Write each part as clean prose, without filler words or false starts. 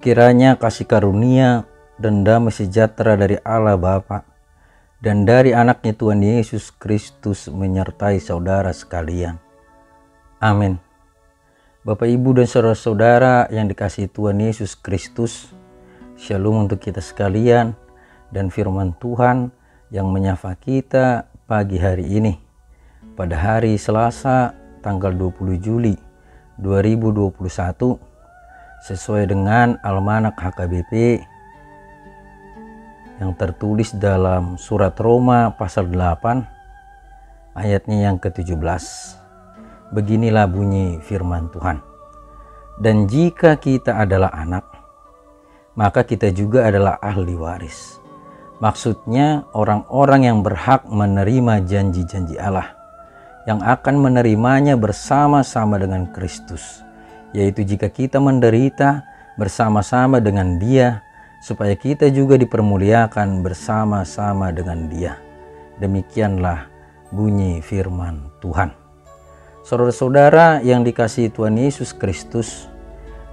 Kiranya kasih karunia dan damai sejahtera dari Allah Bapa dan dari anaknya Tuhan Yesus Kristus menyertai saudara sekalian. Amin. Bapak, Ibu, dan saudara-saudara yang dikasihi Tuhan Yesus Kristus, shalom untuk kita sekalian dan firman Tuhan yang menyapa kita pagi hari ini pada hari Selasa tanggal 20 Juli 2021 sesuai dengan Almanak HKBP yang tertulis dalam surat Roma pasal 8 ayatnya yang ke-17. Beginilah bunyi firman Tuhan. Dan jika kita adalah anak, maka kita juga adalah ahli waris. Maksudnya orang-orang yang berhak menerima janji-janji Allah, yang akan menerimanya bersama-sama dengan Kristus, yaitu jika kita menderita bersama-sama dengan Dia, supaya kita juga dipermuliakan bersama-sama dengan Dia. Demikianlah bunyi firman Tuhan. Saudara-saudara yang dikasihi Tuhan Yesus Kristus,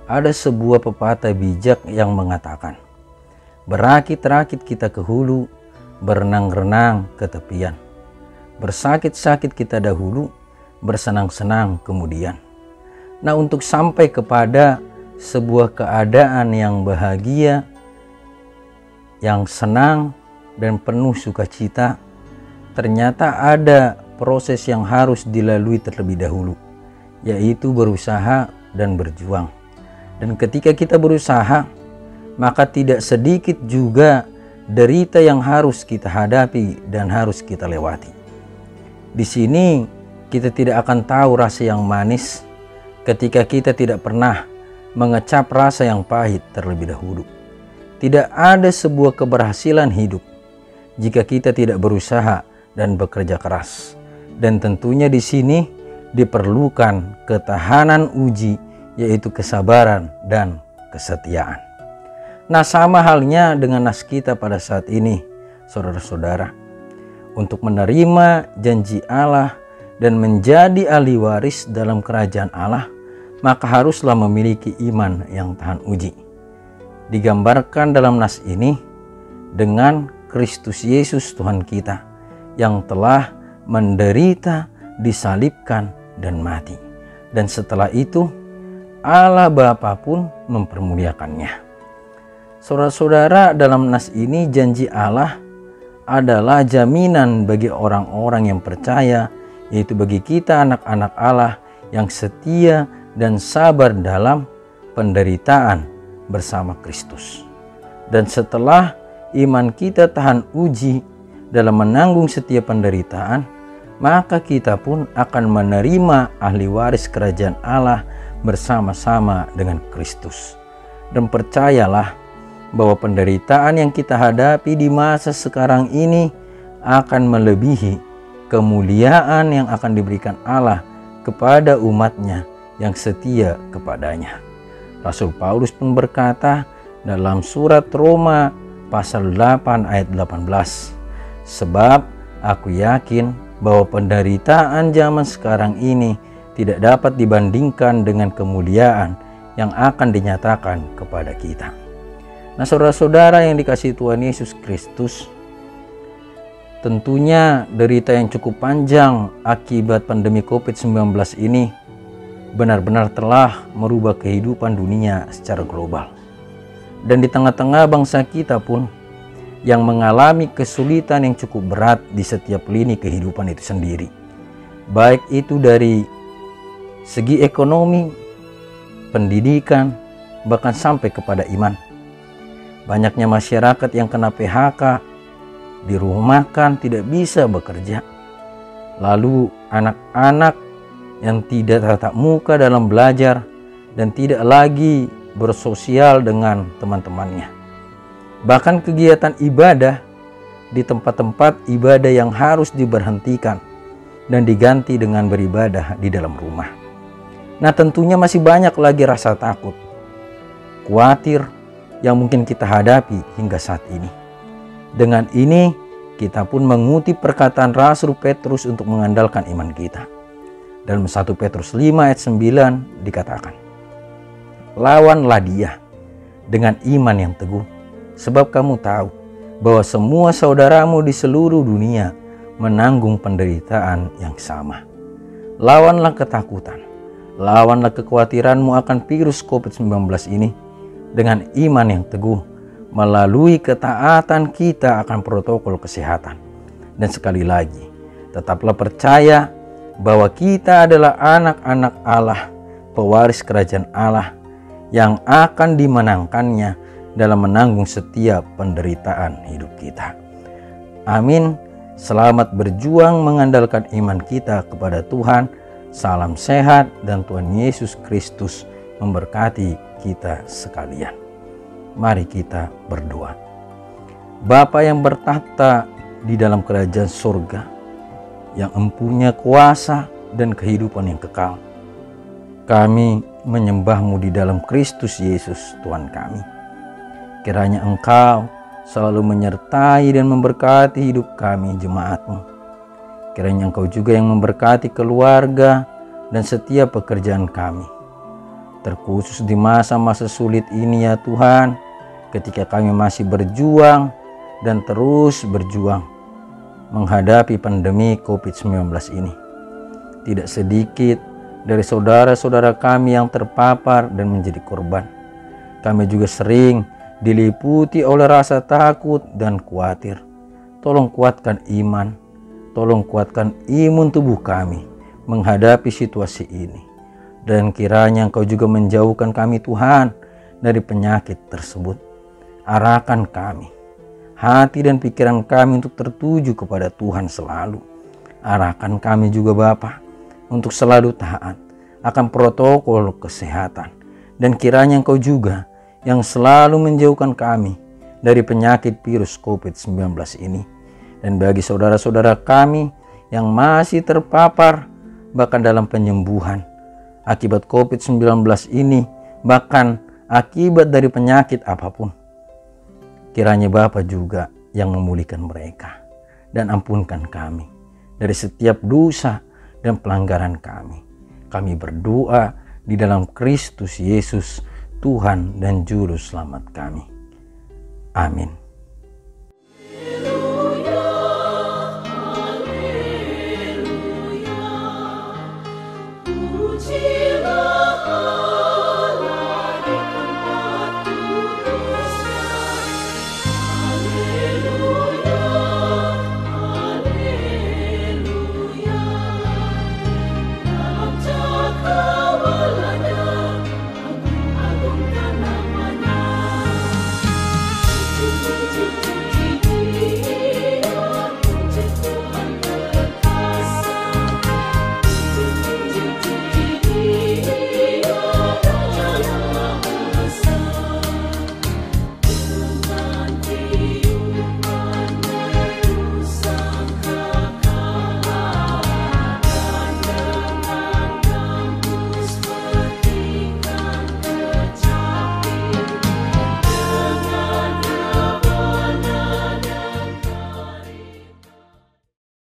ada sebuah pepatah bijak yang mengatakan, berakit-rakit kita ke hulu, berenang-renang ke tepian. Bersakit-sakit kita dahulu, bersenang-senang kemudian. Nah, untuk sampai kepada sebuah keadaan yang bahagia, yang senang dan penuh sukacita, ternyata ada proses yang harus dilalui terlebih dahulu, yaitu berusaha dan berjuang. Dan ketika kita berusaha, maka tidak sedikit juga derita yang harus kita hadapi dan harus kita lewati. Di sini kita tidak akan tahu rasa yang manis ketika kita tidak pernah mengecap rasa yang pahit terlebih dahulu. Tidak ada sebuah keberhasilan hidup jika kita tidak berusaha dan bekerja keras. Dan tentunya di sini diperlukan ketahanan uji, yaitu kesabaran dan kesetiaan. Nah, sama halnya dengan nas kita pada saat ini, saudara-saudara. Untuk menerima janji Allah dan menjadi ahli waris dalam kerajaan Allah, maka haruslah memiliki iman yang tahan uji. Digambarkan dalam nas ini dengan Kristus Yesus Tuhan kita yang telah menderita, disalibkan, dan mati. Dan setelah itu Allah Bapa pun mempermuliakannya. Saudara-saudara, dalam nas ini janji Allah adalah jaminan bagi orang-orang yang percaya, yaitu bagi kita anak-anak Allah yang setia dan sabar dalam penderitaan bersama Kristus. Dan setelah iman kita tahan uji dalam menanggung setiap penderitaan, maka kita pun akan menerima ahli waris kerajaan Allah bersama-sama dengan Kristus. Dan percayalah bahwa penderitaan yang kita hadapi di masa sekarang ini akan melebihi kemuliaan yang akan diberikan Allah kepada umatnya yang setia kepadanya. Rasul Paulus pun berkata dalam surat Roma pasal 8 ayat 18, sebab aku yakin bahwa penderitaan zaman sekarang ini tidak dapat dibandingkan dengan kemuliaan yang akan dinyatakan kepada kita. Nah, saudara-saudara yang dikasihi Tuhan Yesus Kristus, tentunya derita yang cukup panjang akibat pandemi COVID-19 ini benar-benar telah merubah kehidupan dunia secara global. Dan di tengah-tengah bangsa kita pun yang mengalami kesulitan yang cukup berat di setiap lini kehidupan itu sendiri. Baik itu dari segi ekonomi, pendidikan, bahkan sampai kepada iman. Banyaknya masyarakat yang kena PHK, dirumahkan, tidak bisa bekerja. Lalu anak-anak yang tidak tatap muka dalam belajar dan tidak lagi bersosial dengan teman-temannya. Bahkan kegiatan ibadah di tempat-tempat ibadah yang harus diberhentikan dan diganti dengan beribadah di dalam rumah. Nah, tentunya masih banyak lagi rasa takut, khawatir yang mungkin kita hadapi hingga saat ini. Dengan ini kita pun mengutip perkataan Rasul Petrus untuk mengandalkan iman kita. Dalam 1 Petrus 5 ayat 9 dikatakan, lawanlah dia dengan iman yang teguh, sebab kamu tahu bahwa semua saudaramu di seluruh dunia menanggung penderitaan yang sama. Lawanlah ketakutan, lawanlah kekhawatiranmu akan virus COVID-19 ini dengan iman yang teguh, melalui ketaatan kita akan protokol kesehatan. Dan sekali lagi, tetaplah percaya bahwa kita adalah anak-anak Allah, pewaris kerajaan Allah yang akan dimenangkannya dalam menanggung setiap penderitaan hidup kita. Amin. Selamat berjuang mengandalkan iman kita kepada Tuhan. Salam sehat dan Tuhan Yesus Kristus memberkati kita sekalian. Mari kita berdoa. Bapa yang bertahta di dalam kerajaan surga, yang empunya kuasa dan kehidupan yang kekal, kami menyembah-Mu di dalam Kristus Yesus Tuhan kami. Kiranya Engkau selalu menyertai dan memberkati hidup kami jemaat-Mu. Kiranya Engkau juga yang memberkati keluarga dan setiap pekerjaan kami, terkhusus di masa-masa sulit ini ya Tuhan, ketika kami masih berjuang dan terus berjuang menghadapi pandemi COVID-19 ini. Tidak sedikit dari saudara-saudara kami yang terpapar dan menjadi korban. Kami juga sering diliputi oleh rasa takut dan khawatir. Tolong kuatkan iman, tolong kuatkan imun tubuh kami menghadapi situasi ini. Dan kiranya Engkau juga menjauhkan kami Tuhan dari penyakit tersebut. Arahkan kami, hati dan pikiran kami untuk tertuju kepada Tuhan selalu. Arahkan kami juga Bapa untuk selalu taat akan protokol kesehatan. Dan kiranya Engkau juga yang selalu menjauhkan kami dari penyakit virus COVID-19 ini. Dan bagi saudara-saudara kami yang masih terpapar bahkan dalam penyembuhan akibat COVID-19 ini, bahkan akibat dari penyakit apapun, kiranya Bapa juga yang memulihkan mereka dan ampunkan kami dari setiap dosa dan pelanggaran kami. Kami berdoa di dalam Kristus Yesus, Tuhan dan Juru Selamat kami. Amin. Namanya